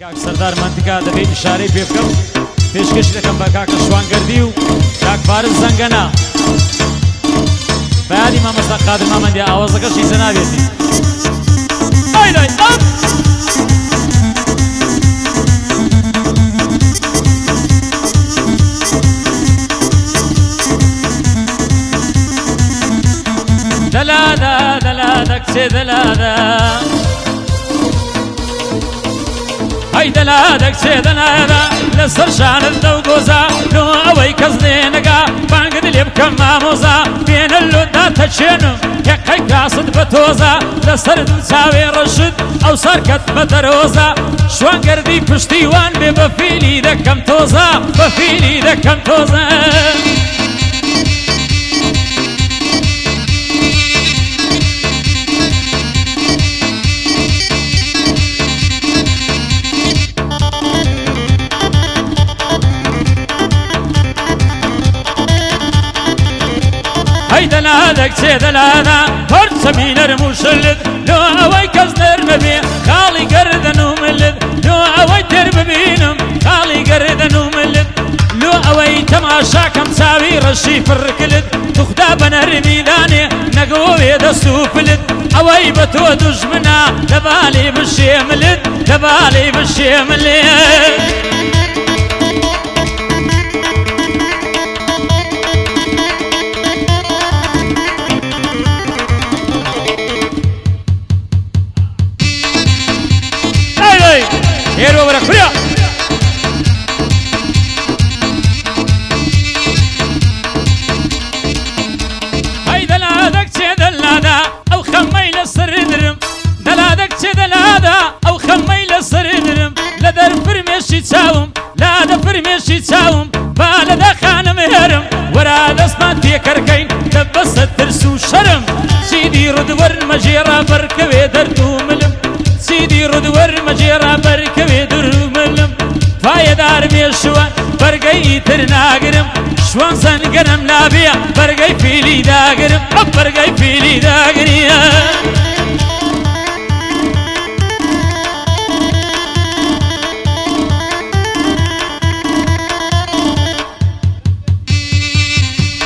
کاک سەردار منتیکا دەبێت ئیشارەی پێ بکەم پێشکەشی دەکەم بە کاکە شوانگەردی و کاک فارس زەنگەنە بەیادی مامەستا قادر مامەندی ئاوازەکەشی زە نابێتی ئایدای ئەم دەلادا دەلادا کچێ دەلادا هەی دەلادا کچێ دەلادا لەسەر شانت دە و گۆزا لۆ ئەوەی کەس لێنەگا بانگت لێ بکەم مامۆزا بێنە لۆدا تەچێنم یەقەی کاست بە تۆزە لەسەر چاوێ ڕەشت ئەو سەرکەت بە دەرۆزە شوانگەردی پشتیوان بێ بە فیلی دەکەم تۆزە بە فیلی دەکەم تۆزە هەی دەلادا کچێ دەلادا هەر چەمینەرم و شلت لۆ ئەوەی کەس نەرمەبێ خاڵی گەردەن و ملت لۆ ئەوەی تێر ببینم خاڵی گەردەن و ملت لۆ ئەوەی تەماشاکەم چاوی ڕەشی فڕکلت توخدا بە نەرمیدانێ نەگۆوێ دەست و پلت ئەوەی بە تۆ دوژمنە لەبالێ بشێملت لەبالێ بشێملێت هێرۆ وەرە کوریا هەی دەلادا کچێ دەلادا ئەو خەممەی لەسەر درم دەلادا کچێ دەلادا ئەو خەممەی لەسەر درم لە دەرفرمێشی چاوم لا دەفرمێشی چاوم با لە داخانم هێرم وەرا دەستمان تێکەرکەین دەبەسە ترس و شەرم چیدی ڕودوەرمە ژێرا بەرکەوێ دەرد و ملم چیدی ڕودوەرمە ژێرا بەرکەوێ دروملم پایەدار بێشوان بەرگەی تر ناگرم شوان زەنگەنم نابێ بەرگەی فیلی داگرم بەرگەی فیلی داگریە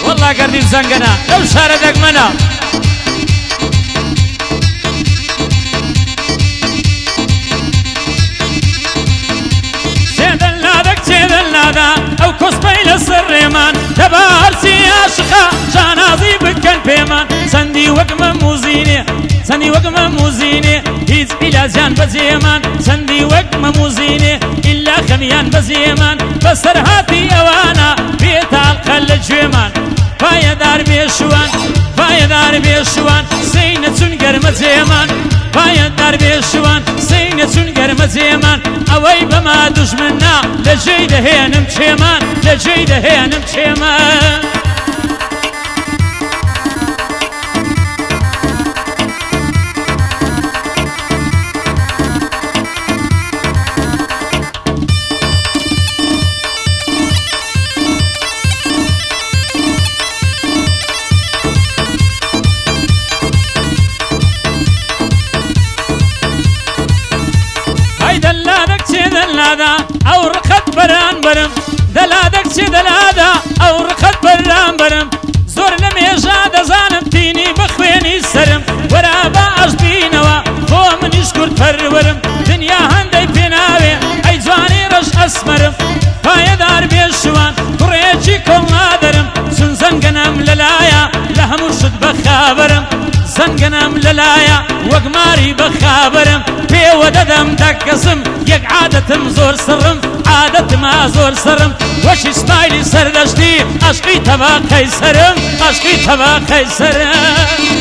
وەڵا گەردی زەنگەنە لەو شارە دەگمەنە ئەو کۆسپەی لەسەر ڕێمان دەبا هەرچی عاشقا شانازی بکەن پێمان چەندی وەک مەموزینێ چەندی وەک مەموزینێ هیچ ئیلازیان بەجێمان چەندی وەک مەموزینێ ئیلا خەمیان بەجێمان بەسەر هاتی ئەوانە بێتاڵقە لە گوێمان پایەدار بێشوان پایەدار بێشوان سینە چون گەرمە جێمان پایەدار بێشوان سینە چون گەرمە جێمان ئەوەی بەما دوژمنە لە جێی دەهێنم چێمان لە جێی دەهێنم چێمان دەلادا کچێ دەلادا ئەو ڕقەت بەران بەرم دەلادا کچێ دەلادا ئەو ڕقەت بەران بەرم زۆر لە مێژا دەزانم تینی بخوێنی سرم وەرا بە ئەشبینەوە بۆ منیش کورد پەروەرم دنیا هەندەی پێناوێ ئەی جوانی ڕەش ئەسمەرم پایەدار بێشوان کوڕێکی کۆڵ نادەرم چون زەنگەنەم لەلایە لە هەموو شت بەخابەرم زەنگەنەم لەلایە وەک ماری بەخابەرم پێوە دەدەم دەکەسم یەک عادەتم زۆر سڕم عادەتما زۆر سڕم وەشی سمایلی سەردەشتی عەشقی تەباقەی سەرم عەشقی تەباقەی سەرم